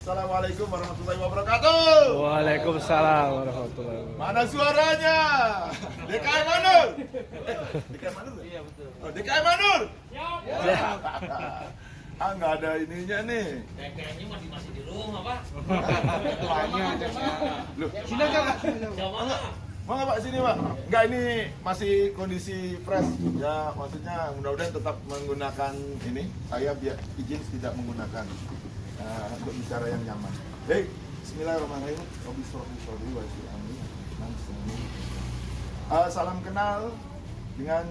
Assalamualaikum warahmatullahi wabarakatuh. Waalaikumsalam warahmatullahi wabarakatuh. Mana suaranya? DKI Manur. DKI Manur? Iya betul. Oh, DKI Manur. Ah, nggak ada ininya nih. Kayaknya masih di rumah, Pak. Tuanya aja. Loh, Sini aja Pak. Jauh mana? mau nggak Pak sini Pak? Nggak, ini masih kondisi fresh. Ya maksudnya mudah-mudahan tetap menggunakan ini. Saya biar izin tidak menggunakan untuk bicara yang nyaman. Baik, Bismillahirrahmanirrahim. Salam kenal dengan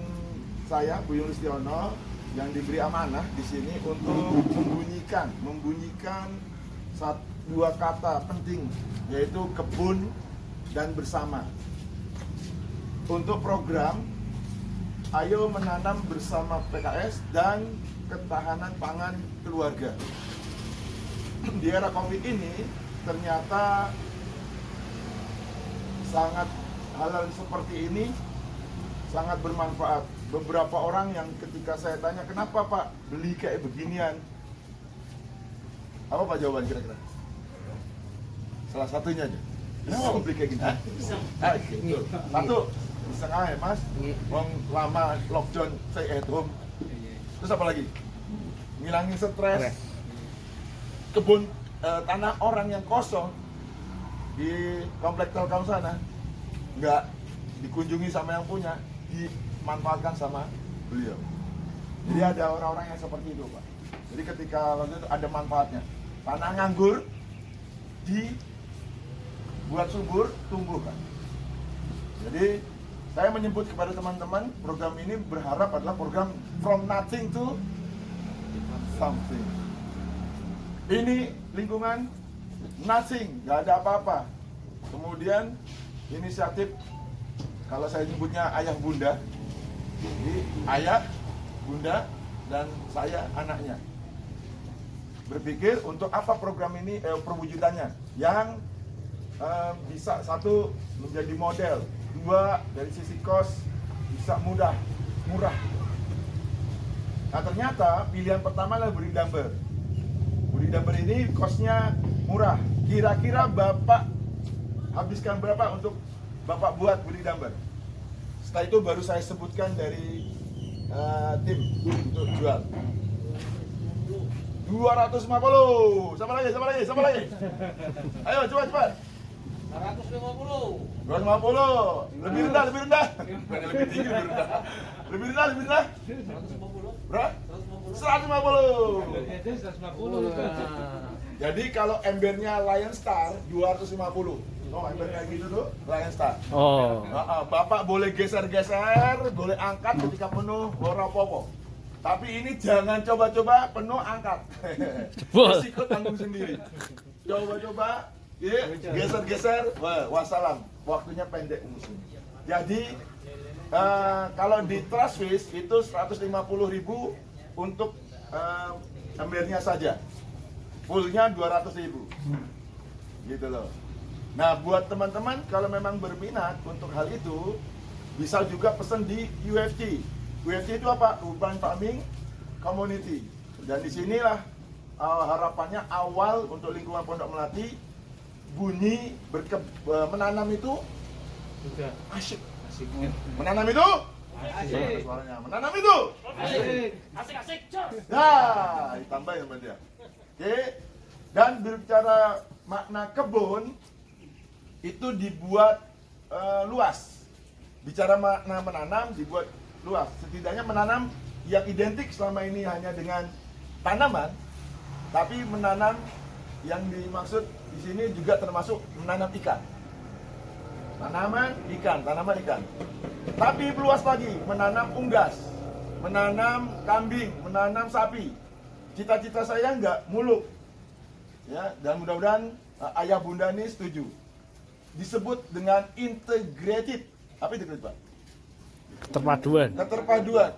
saya Buyung Listiono yang diberi amanah di sini untuk membunyikan dua kata penting, yaitu kebun dan bersama. Untuk program Ayo Menanam Bersama PKS dan Ketahanan Pangan Keluarga. Di era Covid ini ternyata hal seperti ini sangat bermanfaat. Beberapa orang yang ketika saya tanya, kenapa Pak beli kayak beginian? Apa Pak jawaban kira-kira? Salah satunya aja. Kenapa beli kayak gini? Betul. Satu, bisa aja Mas, wong lama lockdown, stay at home. Terus apa lagi? Ngilangin stres. Kebun tanah orang yang kosong di komplek Telkom sana nggak dikunjungi sama yang punya, dimanfaatkan sama beliau. Jadi ada orang-orang yang seperti itu Pak. Jadi ketika waktu itu ada manfaatnya, tanah nganggur dibuat subur, tumbuhkan. Jadi saya menyebut kepada teman-teman, program ini berharap adalah program from nothing to something. Ini lingkungan nothing, nggak ada apa-apa. Kemudian inisiatif, kalau saya nyebutnya ayah bunda, jadi ayah, bunda, dan saya anaknya berpikir untuk apa program ini perwujudannya yang bisa satu menjadi model, dua dari sisi kos bisa murah. Nah ternyata pilihan pertama adalah Budidamber. Budidamber ini kosnya murah. Kira-kira Bapak habiskan berapa untuk Bapak buat Budidamber? Setelah itu baru saya sebutkan dari tim untuk jual. 250. Sama lagi. Ayo cepat. 150. 250. Lebih rendah. Bukan lebih tinggi, lebih rendah. Lebih rendah. 150. Berapa? 150. 150. Jadi kalau embernya Lion Star 250. Oh, ember kayak gitu tuh Lion Star. Oh. Bapak boleh geser-geser, boleh angkat ketika penuh, ora apa-apa. Tapi ini jangan coba-coba penuh angkat. Risiko tanggung sendiri. Coba-coba, geser-geser, wassalam. Waktunya pendek musuhnya. Jadi kalau di Trustfish itu 150.000 untuk embernya saja. Fullnya 200.000. Gitu loh. Nah, buat teman-teman kalau memang berminat untuk hal itu, bisa juga pesan di UFC. UFC itu apa? Urban Farming Community. Dan disinilah harapannya awal untuk lingkungan Pondok Melati, bunyi menanam itu asyik. Menanam itu asik. Suaranya. Menanam itu Asik. nah, ditambah ya Mbak dia. Oke. Dan berbicara makna kebun itu dibuat luas. Bicara makna menanam dibuat luas. Setidaknya menanam yang identik selama ini hanya dengan tanaman, tapi menanam yang dimaksud di sini juga termasuk menanam ikan. Tanaman ikan. Tapi luas lagi, menanam unggas, menanam kambing, menanam sapi. Cita-cita saya nggak muluk. Ya, dan mudah-mudahan ayah bunda ini setuju. Disebut dengan integrated. Apa itu Pak? Keterpaduan.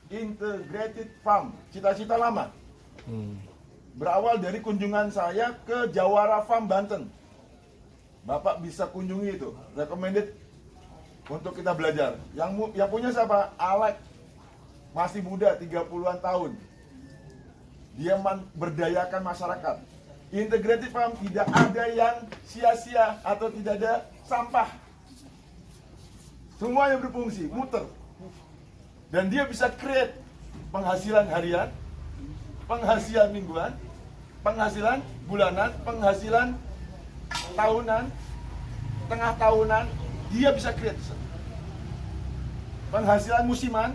Integrated farm. Cita-cita lama. Berawal dari kunjungan saya ke Jawara Farm Banten. Bapak bisa kunjungi itu. Recommended untuk kita belajar. Yang punya siapa? Alex. Masih muda, 30-an tahun. Dia berdayakan masyarakat. integrated farm tidak ada yang sia-sia atau tidak ada sampah. Semuanya berfungsi, muter. Dan dia bisa create penghasilan harian, penghasilan mingguan, penghasilan bulanan, penghasilan tahunan, tengah tahunan, dia bisa create. Penghasilan musiman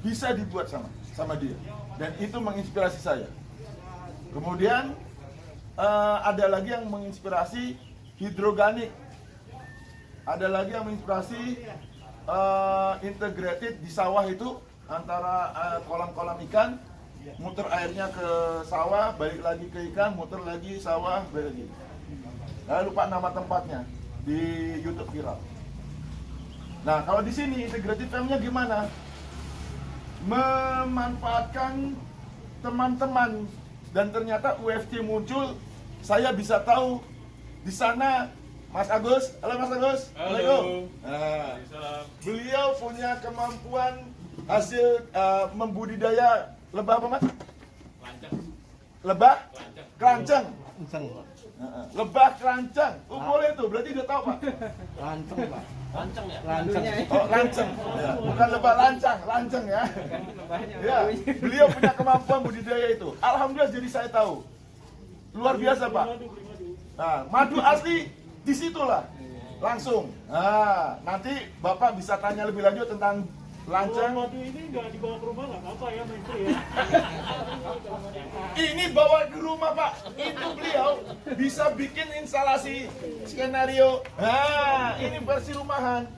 bisa dibuat sama dia. Dan itu menginspirasi saya. Kemudian ada lagi yang menginspirasi hidroganik. Ada lagi yang menginspirasi integrated di sawah itu antara kolam-kolam ikan, muter airnya ke sawah, balik lagi ke ikan, muter lagi sawah, balik lagi. Lupa nama tempatnya di YouTube viral. Nah, kalau di sini integrated farm-nya gimana? Memanfaatkan teman-teman, dan ternyata UFC muncul, saya bisa tahu di sana Mas Agus. Halo Mas Agus. Assalamualaikum. Nah, beliau punya kemampuan hasil membudidaya lebah apa Mas? Lebah? Kerancang. Lebah kerancang. Oh boleh tuh, berarti udah tahu Pak. Lanceng, Pak. Lanceng ya? Lanceng. Oh lanceng, ya. Bukan lebah lancang, lanceng ya. Ya, beliau punya kemampuan budidaya itu. Alhamdulillah jadi saya tahu. Luar biasa Pak. Nah, madu asli di situlah. Langsung. Nah, nanti Bapak bisa tanya lebih lanjut tentang lanceng. Madu ini nggak dibawa ke rumah nggak apa-apa ya menteri ya. Ini bawa ke rumah Pak. Itu beliau bisa bikin instalasi skenario. Nah, ini versi rumahan.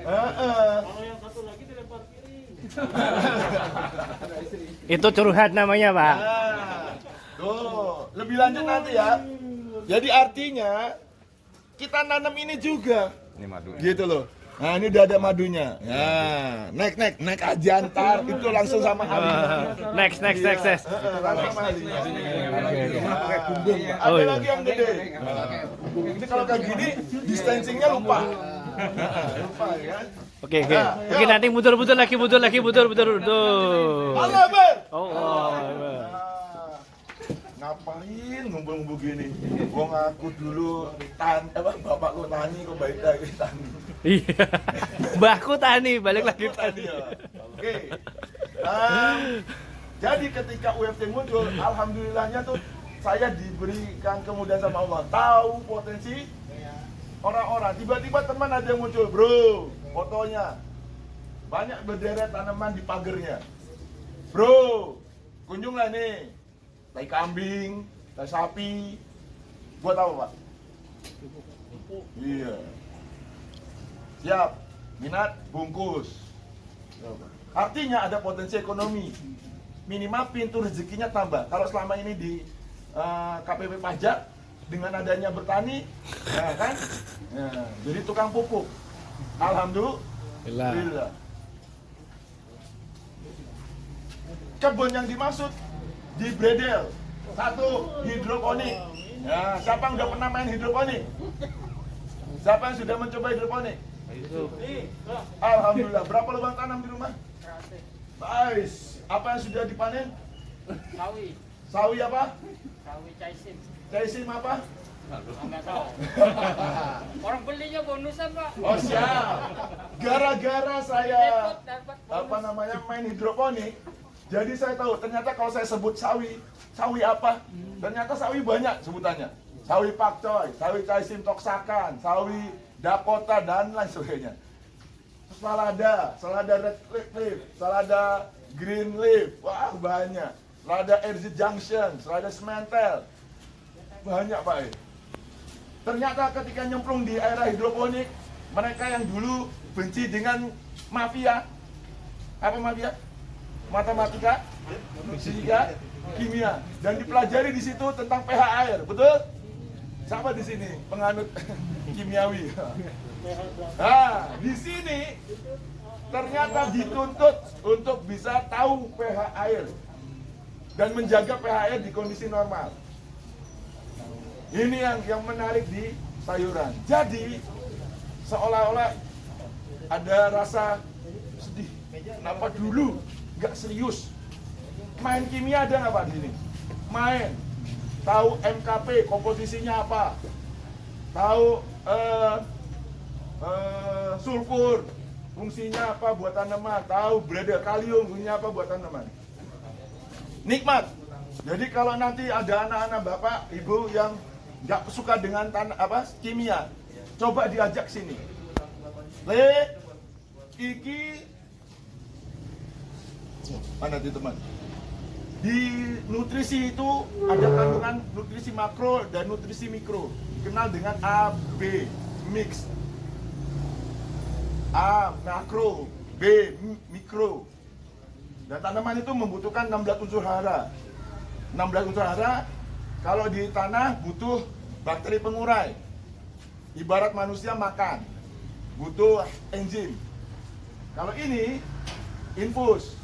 Kalau yang satu lagi dilempar piring. Itu curhat namanya, Pak. Nah, tuh, lebih lanjut nanti ya. Jadi artinya kita nanam ini juga. Ini madu. Gitu loh. Nah, ini udah ada madunya. Ya, naik aja ntar itu langsung sama ahlinya. Next. Itu langsung sama ahlinya. Pakai kumbung. Ada lagi yang gede. Ini kalau kayak gini distancingnya lupa. Lupa ya. Oke. Oke, nanti mundur lagi. Tuh. Allah Akbar. Oh. Ngapain ngumpul-ngumpul gini? Gua ngaku dulu bapakku tani kok baik lagi tani. Iya. Mbahku tani, balik lagi tani. Oke. Jadi ketika UFC muncul, alhamdulillahnya tuh saya diberikan kemudahan sama Allah, tahu potensi orang-orang. Tiba-tiba teman ada yang muncul, bro, fotonya banyak berderet tanaman di pagernya. Bro, kunjunglah nih, tai kambing, tai sapi. Gua tahu Pak. Iya. Siap, minat, bungkus. Artinya ada potensi ekonomi. Minimal pintu rezekinya tambah. Kalau selama ini di KPP pajak, dengan adanya bertani, ya kan? Ya, jadi tukang pupuk. Alhamdulillah. Kebun yang dimaksud di Bredel. Satu, hidroponik. Ya, siapa yang udah pernah main hidroponik? Siapa yang sudah mencoba hidroponik? Alhamdulillah. Berapa lubang tanam di rumah? Baik. Apa yang sudah dipanen? Sawi. Sawi apa? Sawi caisim. Caisim apa? Enggak tahu. Orang belinya bonusan, Pak. Oh siap. Gara-gara saya Dapat main hidroponik, jadi saya tahu ternyata kalau saya sebut sawi apa? Ternyata sawi banyak sebutannya. Sawi pakcoy, sawi caisim toksakan, sawi Dakota dan lain sebagainya. Selada red leaf, selada green leaf, wah banyak. Selada RZ Junction, selada sementel, banyak Pak. Ternyata ketika nyemplung di era hidroponik, mereka yang dulu benci dengan mafia, apa mafia? Matematika, fisika, kimia, dan dipelajari di situ tentang pH air, betul? Siapa di sini penganut kimiawi? Nah, di sini ternyata dituntut untuk bisa tahu pH air dan menjaga pH air di kondisi normal. Ini yang menarik di sayuran. Jadi seolah-olah ada rasa sedih. Kenapa dulu nggak serius? Main kimia ada nggak Pak di sini? Main. tahu MKP komposisinya apa, tahu sulfur fungsinya apa buat tanaman, tahu beredar kalium fungsinya apa buat tanaman. Nikmat. Jadi kalau nanti ada anak-anak bapak, ibu yang nggak suka dengan kimia, coba diajak sini. Le, Kiki, mana tuh teman? Di nutrisi itu ada kandungan nutrisi makro dan nutrisi mikro, dikenal dengan A, B, mix. A, makro, B, mikro. Dan tanaman itu membutuhkan 16 unsur hara. 16 unsur hara, kalau di tanah butuh bakteri pengurai. Ibarat manusia makan, butuh enzim. Kalau ini, infus,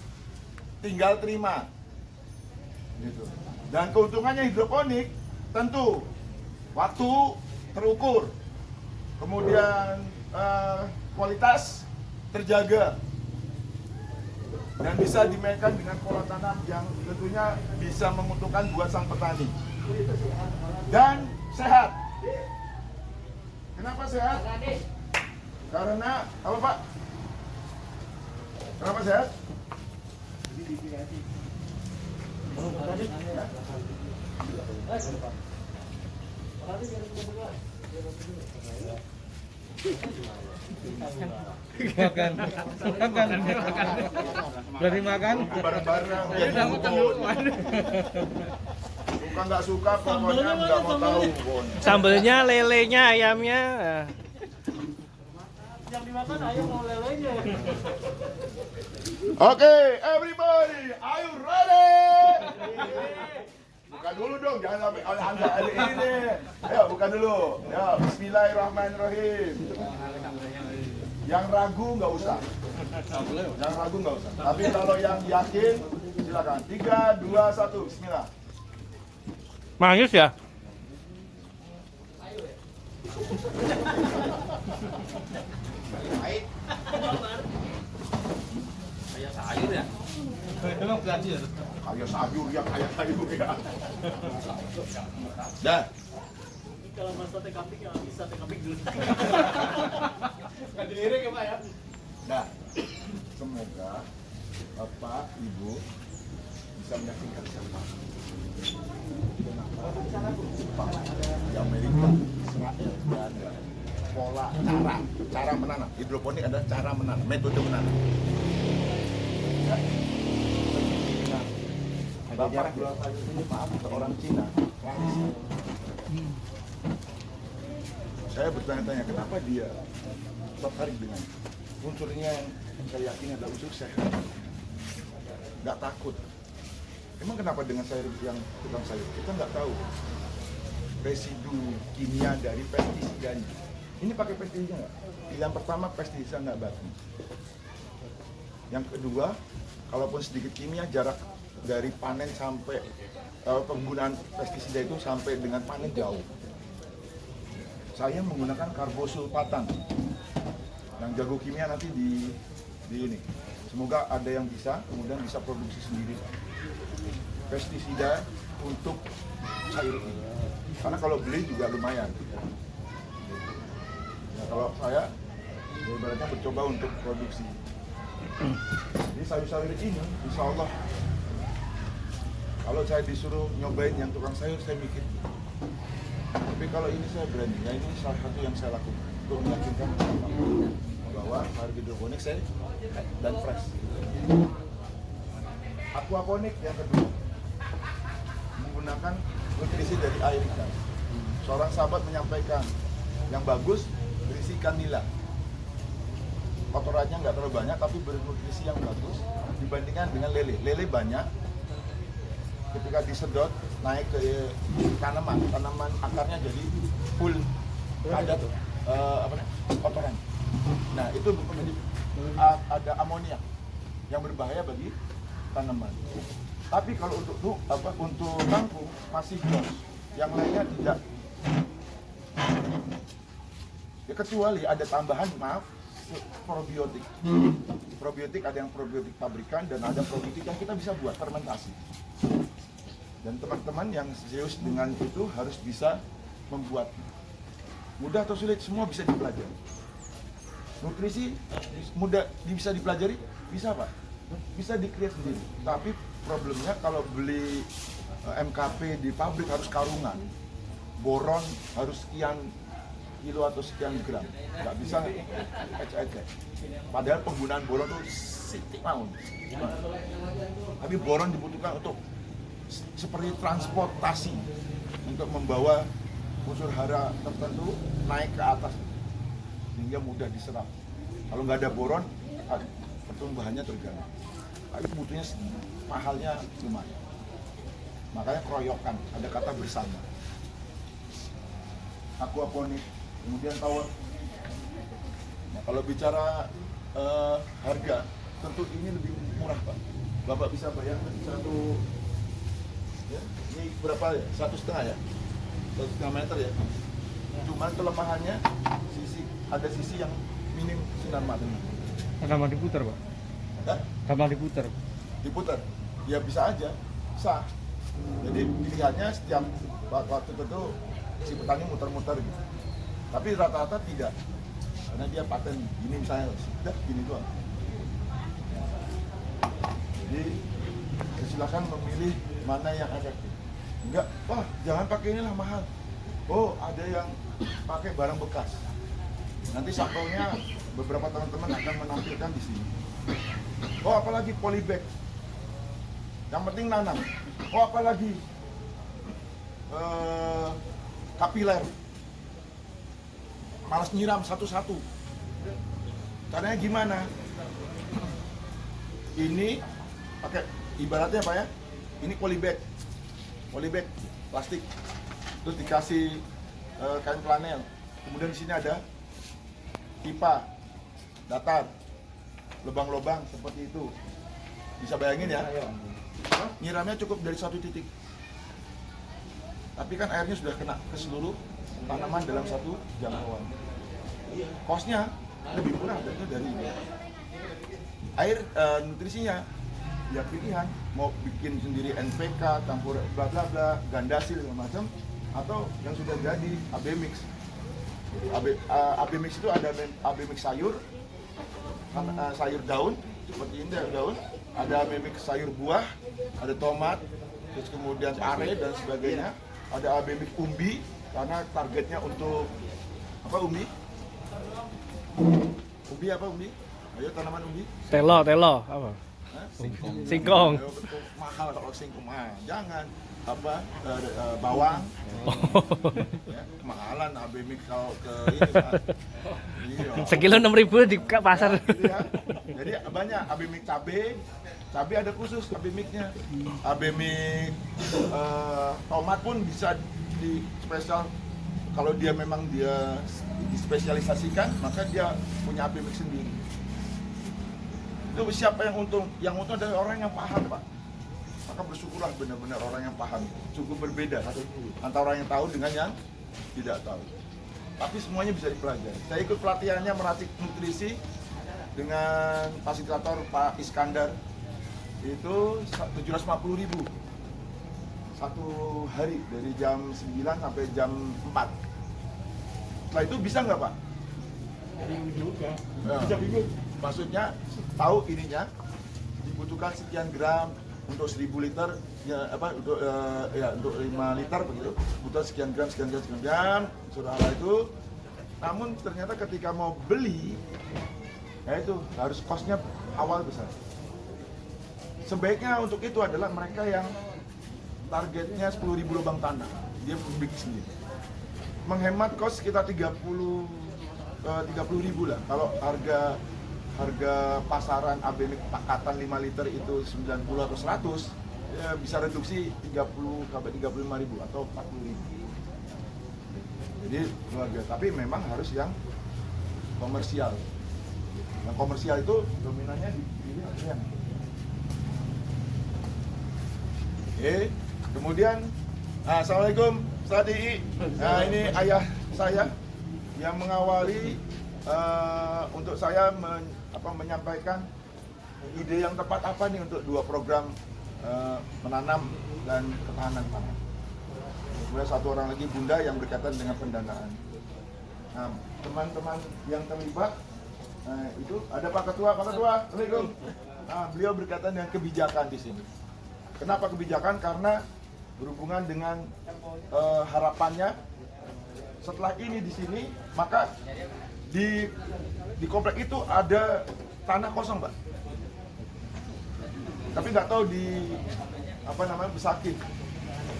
tinggal terima. Gitu. Dan keuntungannya hidroponik, tentu, waktu terukur. Kemudian kualitas terjaga. Dan bisa dimainkan dengan pola tanam yang tentunya bisa menguntungkan buat sang petani. Dan sehat. Kenapa sehat? Karena apa Pak? Kenapa sehat? Makan. Berani makan? Bareng-bareng. Suka nggak suka, pokoknya nggak mau tahu. Sambelnya, lelenya, ayamnya. Yang dimakan ayam mau lelenya. Oke, everybody, are you ready? Buka dulu dong, jangan sampai Anda ada ini. Ayo, buka dulu. Ya, Bismillahirrahmanirrahim. Yang ragu nggak usah. Yang ragu nggak usah. Tapi kalau yang yakin, silakan. 3, 2, 1, Bismillah. Manis ya? Kayak sayur ya, kayak sayur ya. Dah. Kalau masa teh kambing ya bisa teh kambing dulu. Nggak dilirik ya Pak ya. Nah, semoga Bapak, Ibu bisa menyaksikan siapa. Jepang, di Amerika, Israel, dan pola, cara menanam. Hidroponik adalah cara menanam, metode menanam. Ya. Bapak jual sayur ini maaf ke orang Cina, saya bertanya-tanya kenapa dia tertarik dengan unsurnya yang saya yakin adalah unsur sehat, nggak takut. Emang kenapa dengan sayur yang tukang sayur kita nggak tahu residu kimia dari pestisidanya? Ini pakai pestisida nggak? Yang pertama pestisida nggak baku. Yang kedua, kalaupun sedikit kimia, jarak dari panen sampai penggunaan pestisida itu sampai dengan panen jauh. Saya menggunakan karbosulfatan yang jago kimia nanti di ini. Semoga ada yang bisa, kemudian bisa produksi sendiri pestisida untuk sayur ini. Karena kalau beli juga lumayan. Nah, kalau saya ibaratnya mencoba untuk produksi. Jadi sayur-sayur ini, insya Allah, kalau saya disuruh nyobain yang tukang sayur, saya mikir. Tapi kalau ini saya berani, ya ini salah satu yang saya lakukan untuk meyakinkan bahwa sayur hidroponik saya dan fresh. Aquaponik yang kedua, menggunakan nutrisi dari air ikan. Seorang sahabat menyampaikan, yang bagus berisi ikan nila. Kotorannya nggak terlalu banyak, tapi bernutrisi yang bagus dibandingkan dengan lele. Lele banyak, ketika disedot naik ke tanaman akarnya jadi full padat kotoran. Nah itu ada amonia yang berbahaya bagi tanaman. Tapi kalau untuk kangkung masih jos, yang lainnya tidak. Ya, kecuali ada tambahan probiotik. Probiotik ada yang probiotik pabrikan dan ada probiotik yang kita bisa buat fermentasi. Dan teman-teman yang serius dengan itu harus bisa membuat. Mudah atau sulit, semua bisa dipelajari. Nutrisi mudah bisa dipelajari, bisa Pak, bisa di-create sendiri. Tapi problemnya kalau beli MKP di pabrik harus karungan, boron harus sekian kilo atau sekian gram, nggak bisa ecek-ecek. Padahal penggunaan boron itu sitik pound. Tapi boron dibutuhkan untuk seperti transportasi untuk membawa unsur hara tertentu naik ke atas sehingga mudah diserap. Kalau nggak ada boron, pertumbuhannya terganggu. Tapi butuhnya mahalnya lumayan. Makanya keroyokan, ada kata bersama. Aquaponik, kemudian tower. Nah, kalau bicara harga, tentu ini lebih murah Pak. Bapak bisa bayangkan satu, ya, ini berapa ya? 1,5 ya? 1,5 meter ya. Cuman kelemahannya ada sisi yang minim sinar matahari. Sama diputar, Pak. Hah? Sama diputar. Diputar? Ya bisa aja, sah. Jadi pilihannya setiap waktu itu si petani muter-muter gitu. Tapi rata-rata tidak, karena dia paten gini misalnya, sudah gini doang. Jadi silakan memilih mana yang efektif. Enggak, wah jangan pakai inilah mahal. Oh ada yang pakai barang bekas. Nanti sampelnya beberapa teman-teman akan menampilkan di sini. Oh apalagi polybag. Yang penting nanam. Oh apalagi kapiler. Malas nyiram satu-satu. Caranya gimana? Ini pakai ibaratnya apa ya? Ini polybag plastik. Terus dikasih kain flanel. Kemudian di sini ada pipa datar, lubang-lubang seperti itu. Bisa bayangin ya? Nyiramnya cukup dari satu titik. Tapi kan airnya sudah kena ke seluruh tanaman dalam satu jangkauan. Kosnya lebih murah dari air nutrisinya. Ya pilihan mau bikin sendiri NPK, campur bla bla bla, gandasil segala macam, atau yang sudah jadi AB mix. AB mix itu ada AB mix sayur, sayur daun seperti ini daun, ada AB mix sayur buah, ada tomat, terus kemudian are dan sebagainya, ada AB mix umbi karena targetnya untuk apa umbi? Umbi apa umbi? Ayo tanaman umbi. Telo apa? Singkong. Mahal kalau singkong mahal. Jangan apa bawang. Ya, kemahalan AB mix kalau ke ini Pak. Iya. Sekilo 6.000 di pasar. Iya. Jadi banyak AB mix cabe ada khusus AB mixnya. AB mix tomat pun bisa di spesial. Kalau dia memang dia dispesialisasikan, maka dia punya AB mix sendiri. Itu siapa yang untung? Yang untung adalah orang yang paham Pak. Maka bersyukurlah benar-benar orang yang paham. Cukup berbeda antara orang yang tahu dengan yang tidak tahu. Tapi semuanya bisa dipelajari. Saya ikut pelatihannya meracik nutrisi dengan fasilitator Pak Iskandar. Itu 750.000 satu hari dari jam 9 sampai jam 4. Setelah itu bisa nggak Pak? Bingung juga. Ya. Bisa bingung. Maksudnya tahu ininya dibutuhkan sekian gram untuk 1000 liter ya apa untuk untuk 5 liter begitu butuh sekian gram surah itu. Namun ternyata ketika mau beli ya itu harus kosnya awal besar. Sebaiknya untuk itu adalah mereka yang targetnya 10.000 lubang tanah, dia bikin sendiri. Menghemat kos sekitar 30.000 lah. Kalau harga pasaran AB mix pakatan 5 liter itu 90 atau 100, ya bisa reduksi 30 sampai 35.000 atau 40.000. Jadi keluarga, tapi memang harus yang komersial. Yang komersial itu dominannya dipilih yang. Oke, kemudian assalamualaikum Ustaz Dii. Nah ini ayah saya yang mengawali untuk saya menyampaikan ide yang tepat apa nih untuk 2 program menanam dan ketahanan pangan. Kemudian satu orang lagi bunda yang berkaitan dengan pendanaan. Nah, teman-teman yang terlibat itu ada Pak Ketua, Assalamualaikum. Nah, beliau berkaitan dengan kebijakan di sini. Kenapa kebijakan? Karena berhubungan dengan harapannya setelah ini di sini, maka di komplek itu ada tanah kosong, Pak. Tapi nggak tahu di apa namanya Besakih.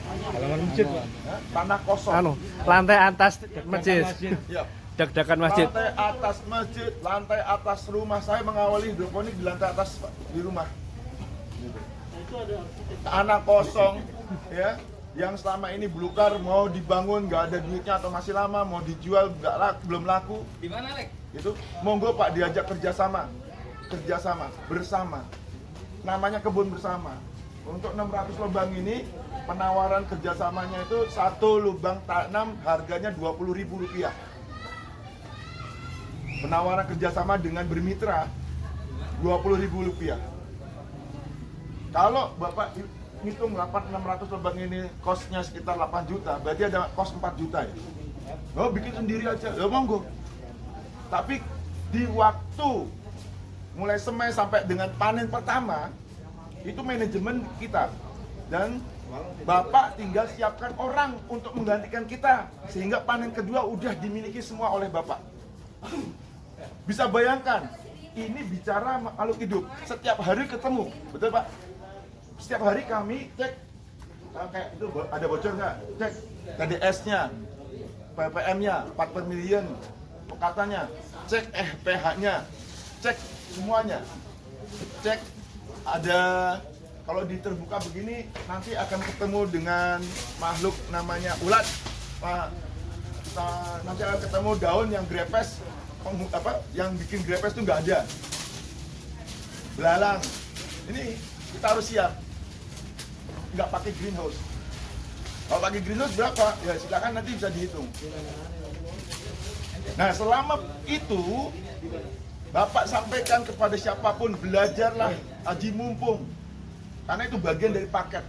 Halaman masjid, Pak. Tanah kosong. Lantai atas masjid. Ya. Dak-dakan masjid. Lantai atas masjid, lantai atas rumah. Saya mengawali hidroponik di lantai atas, Pak, di rumah. Gitu. Nah, itu ada arsitek. Tanah kosong, ya, yang selama ini belukar mau dibangun nggak ada duitnya atau masih lama, mau dijual nggak laku, belum laku. Di mana, Lek? Itu monggo Pak diajak kerjasama bersama. Namanya kebun bersama. Untuk 600 lubang ini penawaran kerjasamanya itu satu lubang tanam harganya Rp20.000. Penawaran kerjasama dengan bermitra Rp20.000. Kalau Bapak hitung 600 lubang ini kosnya sekitar 8 juta, berarti ada kos 4 juta ya. Oh, bikin sendiri aja, ya monggo. Tapi di waktu mulai semai sampai dengan panen pertama, itu manajemen kita. Dan Bapak tinggal siapkan orang untuk menggantikan kita, sehingga panen kedua udah dimiliki semua oleh Bapak. Bisa bayangkan, ini bicara makhluk hidup, setiap hari ketemu, betul Pak? Setiap hari kami cek, kayak itu ada bocor nggak? Cek TDS-nya, PPM-nya, 4 per million, katanya, cek pH-nya, cek semuanya, cek ada, kalau di terbuka begini nanti akan ketemu dengan makhluk namanya ulat, nanti akan ketemu daun yang grepes, yang bikin grepes itu nggak ada, belalang, ini kita harus siap, nggak pakai greenhouse. Kalau pakai greenhouse berapa? Ya silakan nanti bisa dihitung. Nah selama itu Bapak sampaikan kepada siapapun, belajarlah aji mumpung, karena itu bagian dari paket.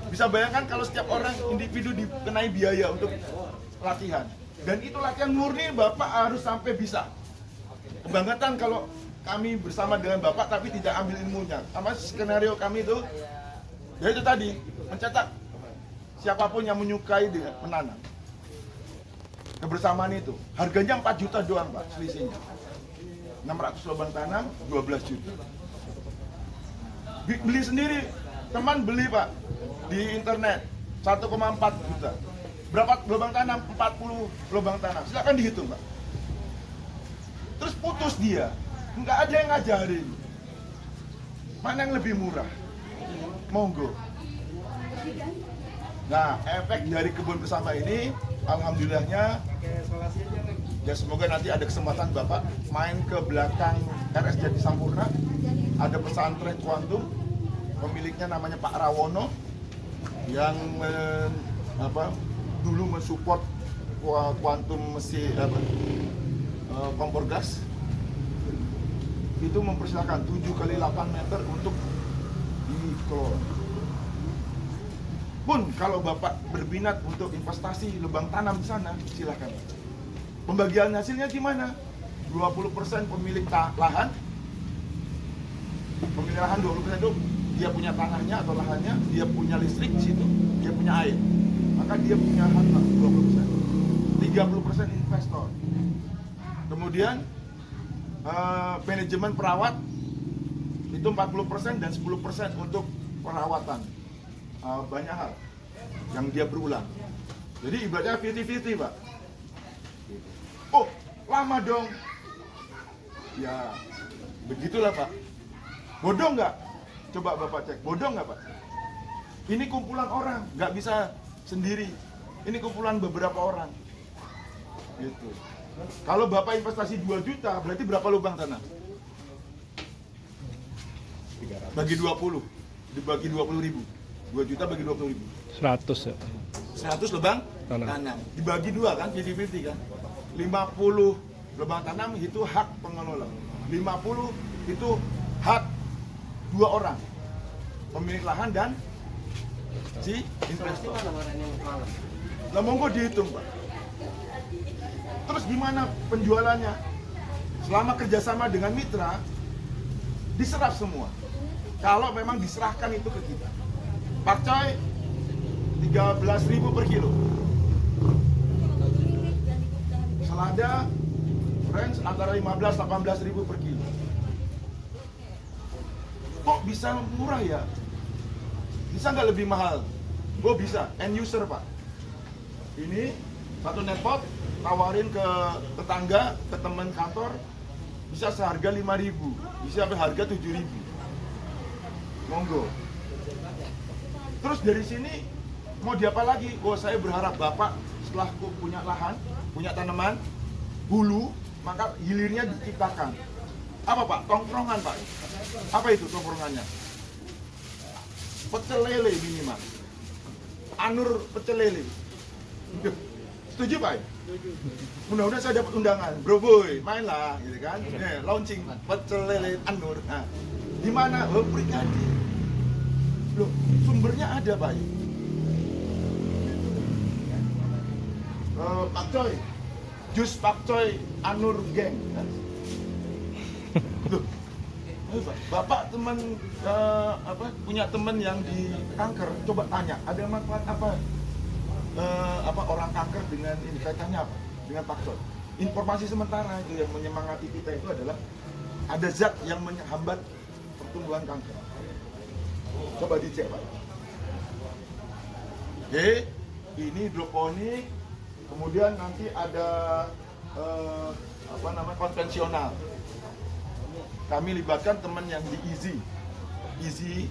Bisa bayangkan kalau setiap orang individu dikenai biaya untuk latihan, dan itu latihan murni Bapak harus sampai bisa. Kebanggaan kalau kami bersama dengan Bapak tapi tidak ambil ilmunya. Sama skenario kami itu, ya itu tadi, mencetak siapapun yang menyukai dengan menanam. Kebersamaan itu, harganya 4 juta doang Pak, selisihnya. 600 lubang tanam, 12 juta. Beli sendiri, teman beli Pak, di internet, 1,4 juta. Berapa lubang tanam? 40 lubang tanam, silakan dihitung Pak. Terus putus dia, nggak ada yang ngajarin. Mana yang lebih murah? Monggo. Nah, efek dari kebun bersama ini, alhamdulillahnya, ya semoga nanti ada kesempatan Bapak main ke belakang RS Jati Sampurna, ada pesantren kuantum, pemiliknya namanya Pak Rawono, yang dulu mensupport kuantum mesin kompor gas. Itu mempersilahkan 7 kali 8 meter untuk dikelola. Pun kalau Bapak berminat untuk investasi lubang tanam di sana, silakan. Pembagian hasilnya gimana? 20% pemilik lahan, pemilik lahan 20% itu dia punya tanahnya atau lahannya, dia punya listrik di situ, dia punya air, maka dia punya hak 20%. 30% investor. Kemudian manajemen perawat itu 40% dan 10% untuk perawatan. Banyak hal yang dia berulang. Jadi ibaratnya 50-50 Pak. Oh, lama dong. Ya, begitulah Pak. Bodoh nggak? Coba Bapak cek, bodoh nggak Pak? Ini kumpulan orang, nggak bisa sendiri. Ini kumpulan beberapa orang. Gitu. Kalau Bapak investasi 2 juta, berarti berapa lubang tanah? Bagi 20, dibagi 20.000. 2 juta bagi 20.000. 100 ya. 100 lubang tanam. Dibagi 2 kan, 50-50 kan. 50 lubang tanam itu hak pengelola. 50 itu hak 2 orang. pemilik lahan dan si investor. Lah monggo dihitung, Pak. Terus gimana penjualannya? Selama kerjasama dengan mitra, diserap semua. Kalau memang diserahkan itu ke kita. Pakcoy 13.000 per kilo. Selada range antara 15-18.000 per kilo. Kok bisa murah ya? Bisa nggak lebih mahal? Gue bisa, end user Pak. Ini satu netpot, tawarin ke tetangga, ke teman kantor, bisa seharga 5.000, bisa sampai harga 7.000. Monggo. Terus dari sini mau diapa lagi? Oh, saya berharap Bapak setelah punya lahan, punya tanaman, hulu, maka hilirnya diciptakan. Apa Pak? Tongkrongan Pak. Apa itu tongkrongannya? Pecel lele minimal. Anur pecel lele. Duh, setuju Pak? Mudah-mudahan saya dapat undangan. Bro boy, mainlah gitu kan. Launching pecel lele Anur. Nah, di mana? Oh, Perikadi. Loh, sumbernya ada Pak. Pakcoy. Jus pakcoy Anur Geng. Loh, ayo Pak, Bapak teman punya teman yang di kanker, coba tanya, ada manfaat apa orang kanker dengan ini kaitannya apa? Dengan pakcoy. Informasi sementara itu yang menyemangati kita itu adalah ada zat yang menghambat pertumbuhan kanker. Coba dicek Pak. Oke, ini hidroponik, kemudian nanti ada konvensional. Kami libatkan teman yang di Easy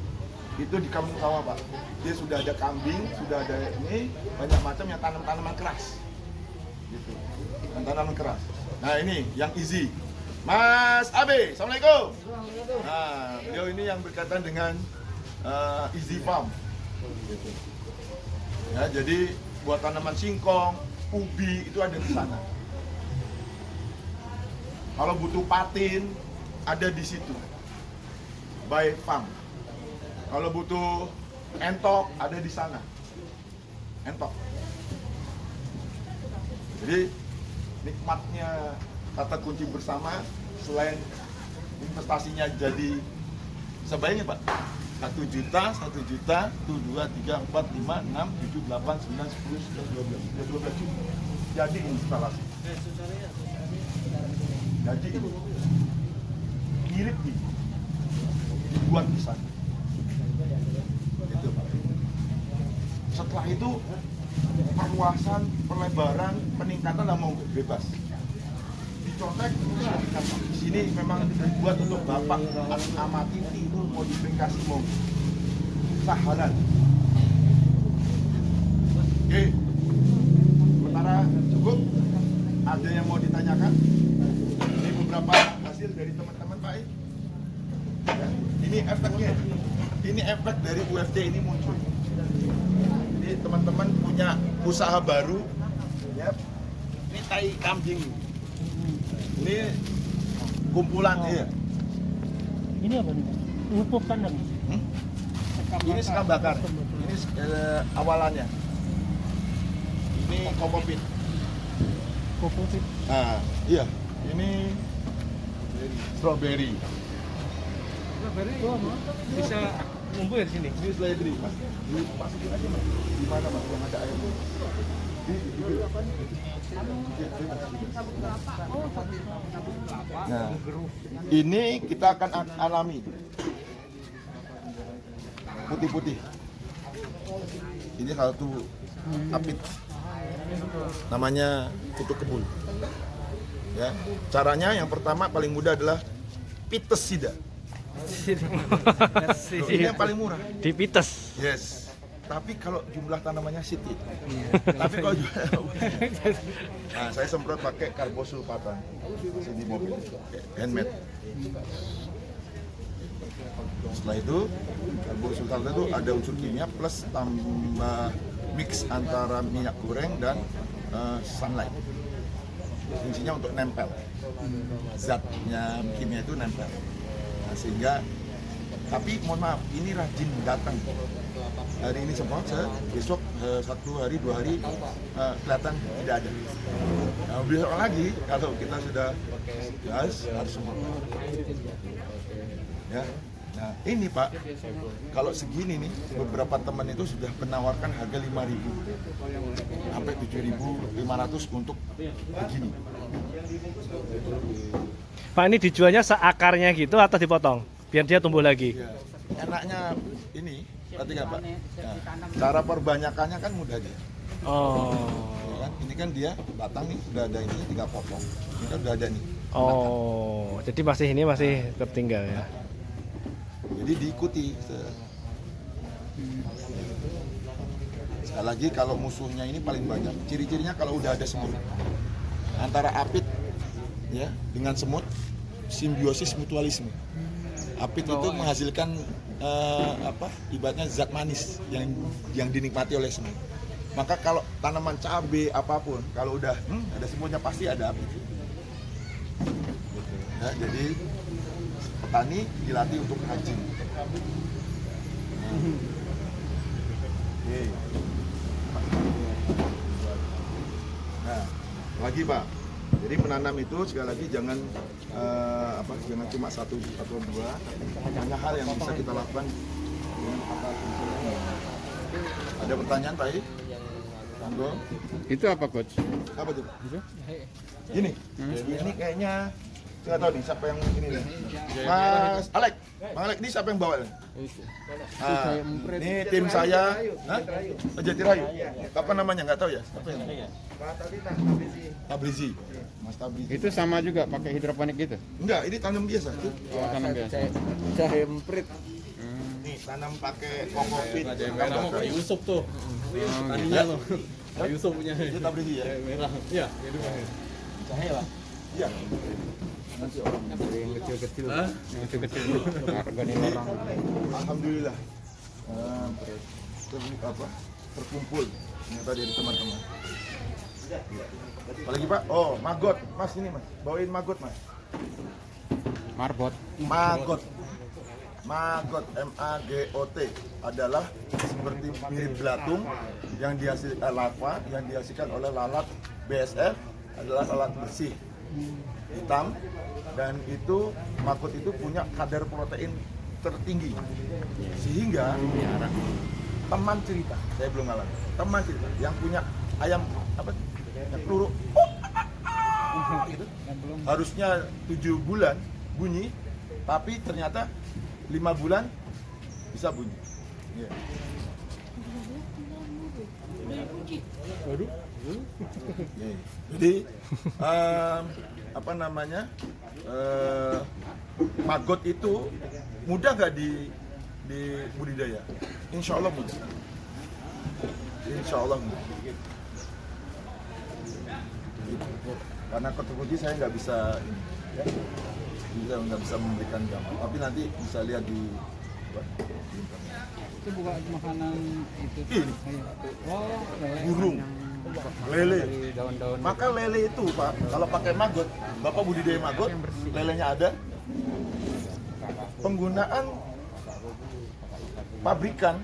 itu di kampung sawah Pak. Dia sudah ada kambing, sudah ada ini banyak macam yang tanaman keras, gitu. Dan tanaman keras. Nah ini yang Easy. Mas Abe, assalamualaikum. Nah beliau ini yang berkaitan dengan Easy Farm. Gitu. Ya jadi buat tanaman singkong, ubi itu ada di sana. Kalau butuh patin ada di situ, by farm. Kalau butuh entok ada di sana, entok. Jadi nikmatnya kata kunci bersama, selain investasinya jadi sebaiknya Pak, 1 juta, 1 juta, 1, 2, 3, 4, 5, 6, 7, 8, 9, 10, 11, 12 juta. Jadi instalasi. Jadi itu mirip nih, dibuat di sana. Itu Pak. Setelah itu perluasan, pelebaran, peningkatan lah mau bebas. Dicontek, di sini memang dibuat untuk Bapak amati tidur modifikasi mau sahalan. Oke, sementara cukup. Ada yang mau ditanyakan? Ini beberapa hasil dari teman-teman Pak. Ya, ini efeknya. Ini efek dari UFC ini muncul. Jadi teman-teman punya usaha baru, ya. Ini tai kambing. Ini kumpulan ya. Ini apa nih? Pupuk kandang. Ini sekam bakar. Ini awalannya. Ini kokopit. Pupuk. Nah, iya. Ini strawberry. Bisa ngumpul di sini. Ini strawberry, Mas. Masukin aja, Mas. Di mana, Mas, yang ada air? Nah, ini kita akan alami. Putih-putih. Ini satu apit. Namanya kutu kebun. Ya, caranya yang pertama paling mudah adalah pitesida. Ini yang paling murah. Dipites. Yes. Tapi kalau jumlah tanamannya sedikit. Tapi kalau nah, saya semprot pakai karbosulfatan di mobil, handmade. Setelah itu karbosulfatan itu ada unsur kimia plus tambah mix antara minyak goreng dan sunlight. Fungsinya untuk nempel. Zatnya kimia itu nempel. Nah, sehingga Tapi mohon maaf, ini rajin datang. Hari ini semua, besok 1 hari 2 hari kelihatan tidak ada. Nah, besok lagi kalau kita sudah harus semua. Ya. Nah ini Pak, kalau segini nih beberapa teman itu sudah menawarkan harga 5.000 sampai 7.500 untuk begini. Pak, ini dijualnya seakarnya gitu atau dipotong biar dia tumbuh lagi? Ya. Enaknya ini, berarti nggak Pak? Ya. Cara perbanyakannya kan mudah dia. Oh. Ya kan? Ini kan dia batang nih sudah ada ini, tinggal potong. Ini kan sudah ada nih. Oh, jadi ini masih tertinggal ya? Jadi diikuti. Sekali lagi kalau musuhnya ini paling banyak. Ciri-cirinya kalau udah ada semut. Antara apit ya dengan semut, simbiosis mutualisme. Apit itu menghasilkan ibaratnya zat manis yang dinikmati oleh semut. Maka kalau tanaman cabai apapun, kalau udah ada semutnya pasti ada apit. Ya, jadi petani dilatih untuk rajin. Nah, lagi Pak. Jadi menanam itu sekali lagi jangan jangan cuma satu atau dua. Banyak hal yang bisa kita lakukan dengan akal. Ada pertanyaan Pak? Monggo. Itu apa coach? Apa tuh? Ini. Ini kayaknya nggak tahu nih siapa yang ini nih. Mas Alek, Bang Alek ini siapa yang bawa? Nah, ini tim saya, Jatirayu. Apa namanya nggak tahu ya? Siapa yang? Tabrizi. Mas Tabrizi. Itu sama juga pakai hidroponik gitu? Enggak, ini tanam biasa. Oh, tanam biasa. Jahemprit. Nih tanam pakai kokopit. Merah mau Pak Yusuf tuh. Tadinya loh. Pak Yusuf punya. Itu Tabrizi ya? Merah. Iya, itu Pak. Jahe Pak. Iya. Yang kecil-kecil. Yang kecil-kecil. Organik orang. Alhamdulillah. Terkumpul ternyata dari teman-teman. Apalagi Pak? Oh, maggot. Mas ini Mas. Bawain maggot Mas. Marbot. Maggot. Maggot MAGOT adalah seperti mirip belatung yang dihasilkan larva yang dihasilkan oleh lalat BSF adalah lalat bersih hitam dan itu maggot itu punya kadar protein tertinggi sehingga teman cerita saya belum ngalamin teman cerita yang punya ayam apa yang peluru gitu harusnya 7 bulan bunyi tapi ternyata 5 bulan bisa bunyi. Yeah. Yeah. Jadi maggot itu mudah nggak di budidaya? Insya Allah mudah. Insya Allah mudah. Karena ketekuti saya nggak bisa ini, ya. Nggak bisa memberikan gambar, tapi nanti bisa lihat di Itu bukan makanan itu. ini Oh, burung, lele. Daun-daun. Maka lele itu Pak, kalau pakai maggot, Bapak budidaya maggot, lelenya ada. Penggunaan pabrikan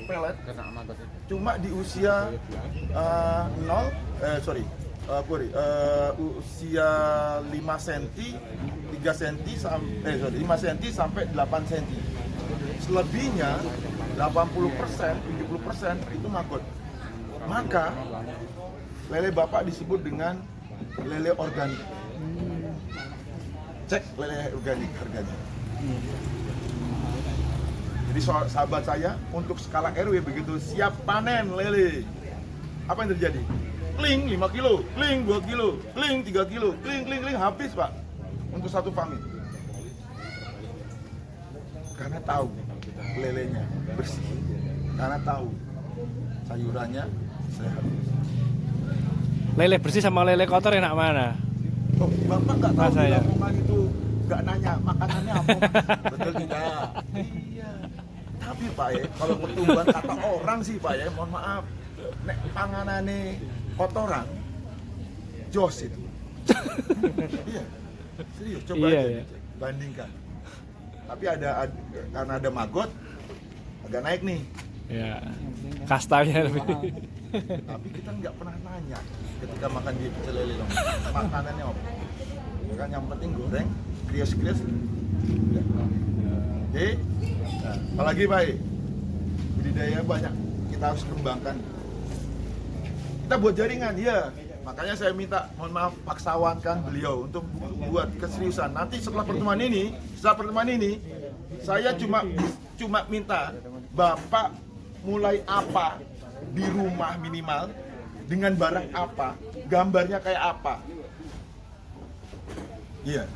pelet Kena maggot itu. cuma di usia usia 5 cm, 3 cm 5 cm sampai 8 cm. Selebihnya 80%, 70% itu maggot. Maka lele Bapak disebut dengan lele organik. Cek lele organik harganya. Jadi sahabat saya untuk skala RW begitu siap panen lele, apa yang terjadi? Kling 5 kilo, kling 2 kilo, kling 3 kilo, kling habis Pak untuk satu famili. Karena tahu lelenya bersih, karena tahu sayurannya sehat. Lele bersih sama lele kotor enak mana? Oh, Bapak nggak tahu di saya. Lamongan itu nggak nanya makanannya apa? Betul tidak? Iya. Tapi Pak ya, kalau pertumbuhan kata orang sih Pak ya, mohon maaf, nek panganane kotoran, jos itu. Iya, serius. Coba Iya, aja iya. bandingkan. Tapi karena ada maggot agak naik nih. Ya. Kastanya lebih. Tapi kita nggak pernah nanya ketika makan di pecel lele dong. Makanannya apa? Ya kan yang penting goreng, krias-krias. Udah. Oke. Nah, apalagi Pak? Budidaya banyak. Kita harus kembangkan. Kita buat jaringan, ya. Makanya saya minta, mohon maaf, paksawankan beliau untuk buat keseriusan. Nanti setelah pertemuan ini, saya cuma minta Bapak mulai apa di rumah minimal, dengan barang apa, gambarnya kayak apa. Iya.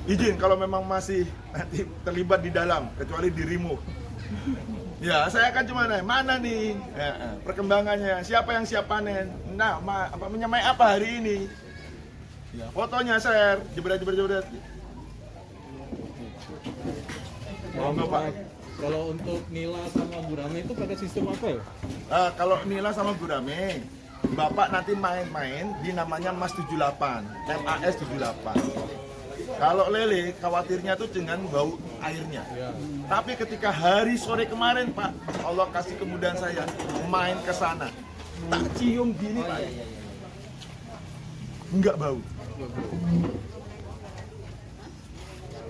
Izin kalau memang masih nanti terlibat di dalam, kecuali dirimu. Ya, saya akan cuma nanya, mana nih perkembangannya, siapa yang siap panen, nah, menyamai apa hari ini. Ya, fotonya share, jebret. Monggo Pak. Kalau untuk nila sama gurame itu pada sistem apa ya? Kalau nila sama gurame, Bapak nanti main-main di namanya MAS 78, MAS 78. Kalau lele, khawatirnya tuh dengan bau airnya. Tapi ketika hari sore kemarin Pak, Allah kasih kemudahan saya main ke sana, tak cium gini Pak, enggak bau.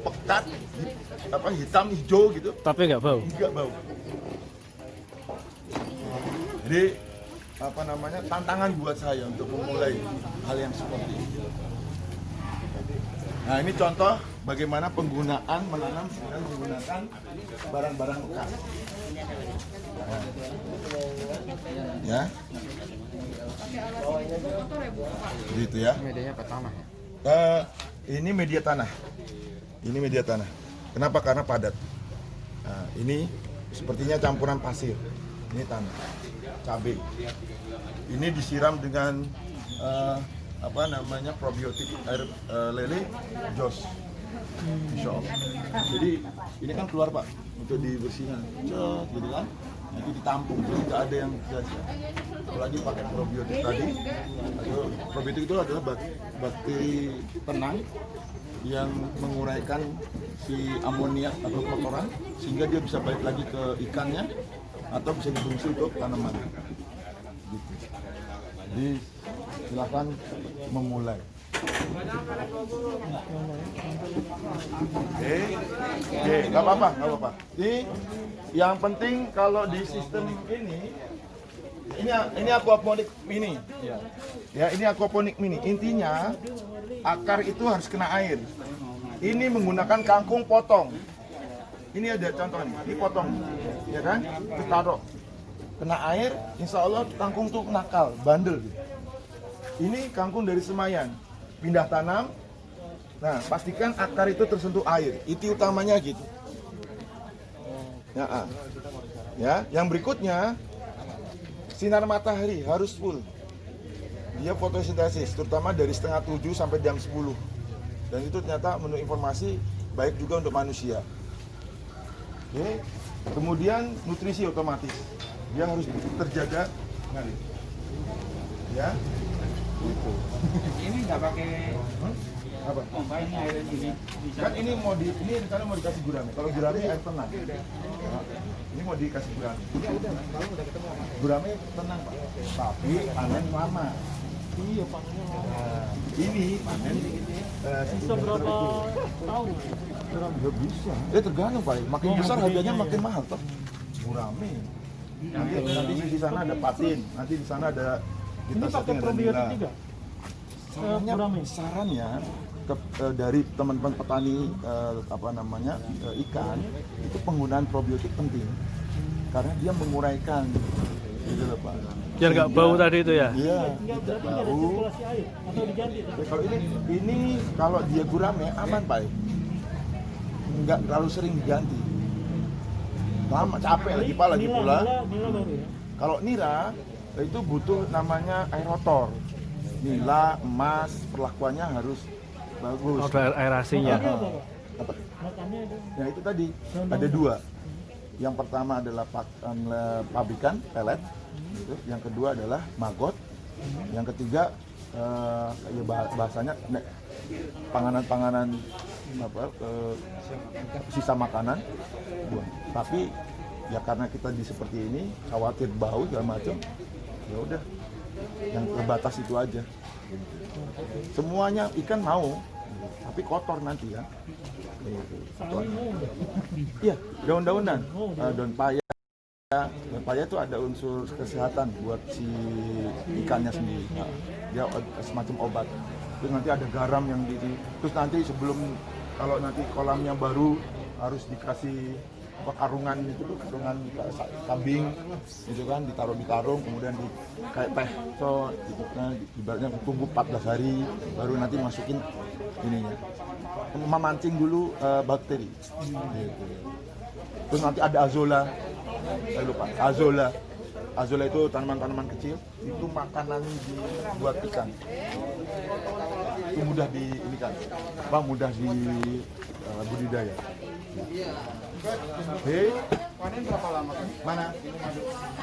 Pekat, hitam hijau gitu, Tapi nggak bau. enggak bau. Jadi tantangan buat saya untuk memulai hal yang seperti itu. Nah, ini contoh bagaimana penggunaan menanam dengan menggunakan barang-barang bekas. Nah. Ya. Gitu ya. Medianya apa tanah ya? Ini media tanah. Ini media tanah. Kenapa? Karena padat. Nah, ini sepertinya campuran pasir. Ini tanah, cabai. Ini disiram dengan probiotik air lele jos. Insya Allah. Jadi ini kan keluar Pak untuk dibersihkan, gitu kan? Nanti ditampung, jadi nggak ada yang sia-sia. Apalagi pakai probiotik tadi. Probiotik itu adalah bakteri tenang yang menguraikan si amonia atau kotoran sehingga dia bisa balik lagi ke ikannya atau bisa difungsi untuk tanaman. Gitu. Jadi silakan memulai. Nggak apa-apa. Jadi yang penting kalau di sistem ini aquaponik mini. Ya, ini aquaponik mini. Intinya akar itu harus kena air. Ini menggunakan kangkung potong. Ini ada contoh nih, ini potong, ya kan? Kita taruh kena air, insya Allah kangkung tuh nakal, bandel. Ini kangkung dari Semayan, pindah tanam. Nah, pastikan akar itu tersentuh air. Itu utamanya gitu. Ya, yang berikutnya sinar matahari harus full. Dia fotosintesis, terutama dari setengah 7 sampai jam 10. Dan itu ternyata menurut informasi baik juga untuk manusia. Oke. Kemudian nutrisi otomatis. Dia harus terjaga. Ya. Gitu. Ini nggak pakai Apa? pompa ini air ini. Kan ini rencana mau dikasih gurame. Kalau gurame air tenang. Ini mau dikasih gurame. Gurame tenang Pak. Tapi panen lama. Iya panennya Ini panen bisa berapa tahun? ya bisa. Tergantung Pak. Makin besar harganya makin mahal Pak. Gurame. Nanti di sana ada patin. Nanti di sana ada Ini pakai probiotik juga? Sarannya dari teman-teman petani ikan itu penggunaan probiotik penting karena dia menguraikan gitu loh Pak. Biar nggak bau tadi itu ya. Iya. Enggak berarti nggak ada sirkulasi air atau diganti? Kalau ini kalau dia gurame aman Pak. Nggak terlalu sering diganti. Lama capek lagi Pak lagi pula. Nila baru ya? Kalau nira itu butuh namanya aerotor. Nila, emas, perlakuannya harus bagus. Ada aerasinya. Makannya apa, Pak? Apa? Makannya ada. Ya itu tadi ada dua. Yang pertama adalah pabrikan pelet, gitu. Yang kedua adalah maggot. Yang ketiga bahasanya panganan-panganan sisa makanan buang. Tapi ya karena kita seperti ini khawatir bau segala macam, ya udah yang terbatas itu aja. Semuanya ikan mau, tapi kotor nanti kan. Iya, daun-daunan, daun paya. Daun paya itu ada unsur kesehatan buat si ikannya sendiri. Nah, dia semacam obat. Terus nanti ada garam yang terus nanti sebelum kalau nanti kolamnya baru harus dikasih karungan itu tuh, karungan kambing gitu kan, ditaruh di karung, kemudian di kayak teh so gitu, nah, ibaratnya tunggu 14 hari baru nanti masukin ininya, memancing dulu bakteri gitu. Terus nanti ada azola, saya lupa, azola itu tanaman-tanaman kecil, itu makanan buat ikan, itu mudah di ini kan, mudah di budidaya. Hei, panen berapa lama kan? Mana?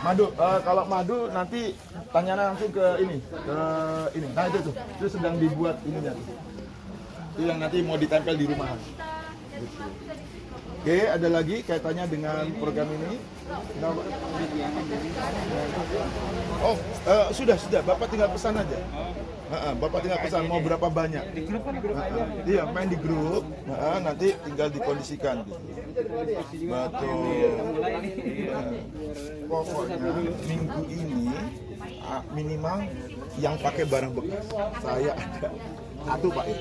Madu. Kalau madu nanti tanya langsung ke ini. Nah itu sedang dibuat ininya. Itu yang nanti mau ditempel di rumahan. Gitu. Oke, ada lagi kaitannya dengan program ini? Oh, sudah. Bapak tinggal pesan aja. Bapak tinggal pesan mau berapa banyak. Di grup kan? Iya, main di grup. Nanti tinggal dikondisikan. Gitu. Betul. Pokoknya minggu ini minimal yang pakai barang bekas saya ada satu Pak ya.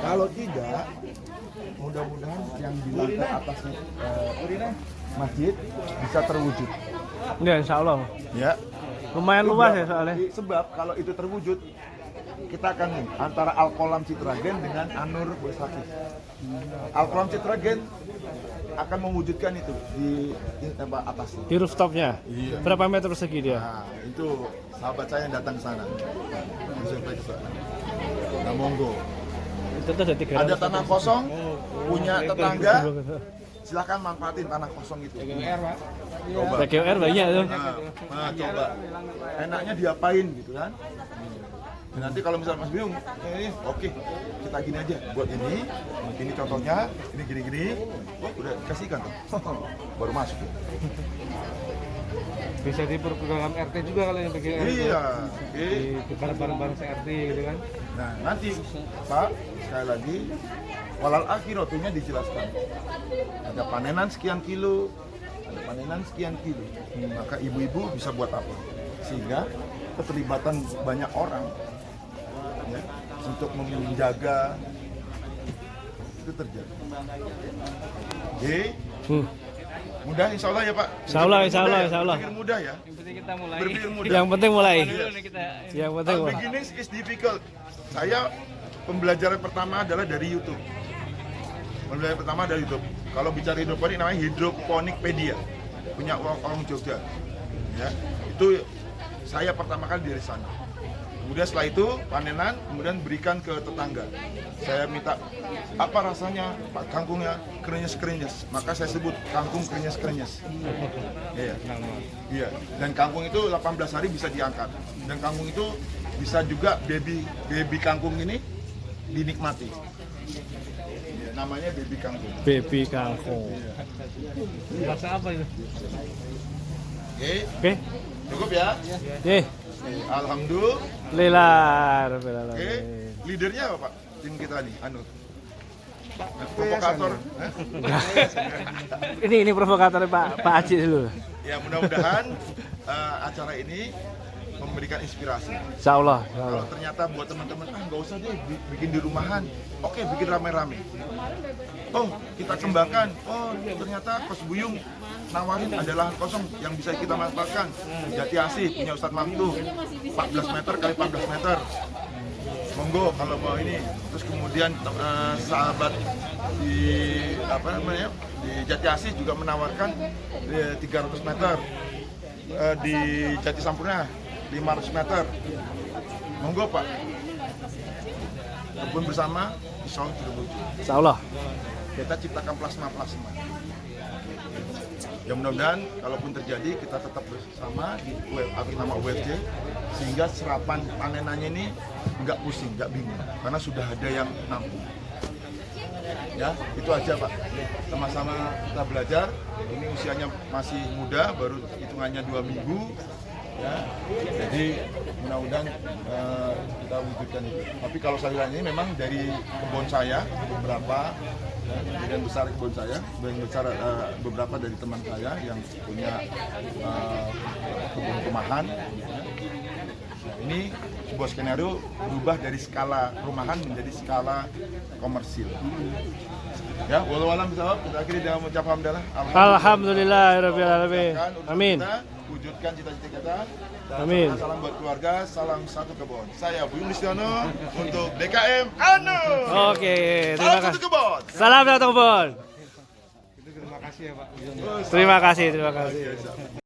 Kalau tidak, mudah-mudahan yang di lantai atasnya masjid bisa terwujud. Ya, insya Allah. Ya. Lumayan luas ya soalnya. Sebab kalau itu terwujud, kita akan antara Al-Kolam Citragen dengan Anur Besakih. Al-Kolam Citragen akan mewujudkan itu di atasnya. Di rooftopnya. Iya. Berapa meter persegi dia? Nah, itu sahabat saya yang datang ke sana. Sampai ke sana. Nah, monggo. Itu tuh ada 300. Ada tanah kosong, punya tetangga, silakan manfaatin tanah kosong itu. Coba. TGR banyak tuh. Coba. Enaknya diapain gitu kan? Dan nanti kalau misalnya Mas bingung, oke, kita gini aja, buat ini contohnya, ini gini-gini, udah kasihkan tuh, baru masuk. Bisa di program RT juga kalau yang PGR. Iya. Di bareng-bareng RT gitu kan. Nah nanti Pak, sekali lagi, walal akhiratunya dijelaskan. Ada panenan sekian kilo, ada panenan sekian kilo. Maka ibu-ibu bisa buat apa? Sehingga keterlibatan banyak orang ya, untuk menjaga itu terjadi. Oke. Mudah insya Allah ya Pak. Insya Allah. Berpikir mudah ya. Yang penting kita mulai. Berpikir mudah. Yang penting mulai. kita. Yang penting mulai. Beginning is difficult. Saya pembelajaran pertama adalah dari YouTube. Pembelajaran pertama dari YouTube. Kalau bicara hidroponik namanya Hidroponikpedia. Punya orang Jogja. Ya. Itu saya pertama kali dari sana. Kemudian setelah itu panenan, kemudian berikan ke tetangga. Saya minta apa rasanya Pak kangkungnya krenyes-krenyes. Maka saya sebut kangkung krenyes-krenyes. Iya. Iya. Dan kangkung itu 18 hari bisa diangkat. Dan kangkung itu bisa juga baby kangkung ini dinikmati. Ya, namanya baby kangkung. Baby kangkung. Rasa apa itu? Oke. Cukup ya? Alhamdulillah. Oke. Leadernya apa Pak? Tim kita nih, provokator. Ini provokatornya Pak Aji dulu. Ya mudah-mudahan acara ini memberikan inspirasi. Insya Allah. Kalau ternyata buat teman-teman, nggak usah deh bikin di rumahan. Oke, bikin rame-rame. Oh, kita kembangkan. Oh, ternyata Kos Buyung nawarin ada lahan kosong yang bisa kita manfaatkan. Jati Asih punya Ustadz Mamtu, 14 meter kali 14 meter. Monggo kalau mau ini. Terus kemudian sahabat di di Jati Asih juga menawarkan 300 meter. Di Jati Sampurna 500 meter. Monggo Pak. Kebun bersama insya Allah terwujud. Insya Allah. Kita ciptakan plasma. Ya mudah-mudahan kalaupun terjadi kita tetap bersama di atas nama UFJ sehingga serapan panenannya ini nggak pusing, nggak bingung karena sudah ada yang nampung. Ya, itu aja Pak. Sama-sama kita belajar. Ini usianya masih muda, baru hitungannya 2 minggu. Ya, jadi mudah-mudahan kita wujudkan itu. Tapi kalau sayuran ini memang dari kebun saya beberapa, ya, sebagian besar kebun saya, sebagian besar beberapa dari teman saya yang punya kebun rumahan. Ya. Nah, ini sebuah skenario berubah dari skala rumahan menjadi skala komersil. Ya, walau alam bisawab, kita akhiri dengan mengucap hamdalah. Alhamdulillahirabbil alamin. Untuk Amin. kita wujudkan cita-cita kita. Dan Amin. salam buat keluarga, salam satu kebon. Saya Buyung Listiono untuk DKM Anu. Oke, terima Salam kasih. satu kebon. Salam satu kebun. Terima kasih ya Pak. Terima kasih, terima kasih.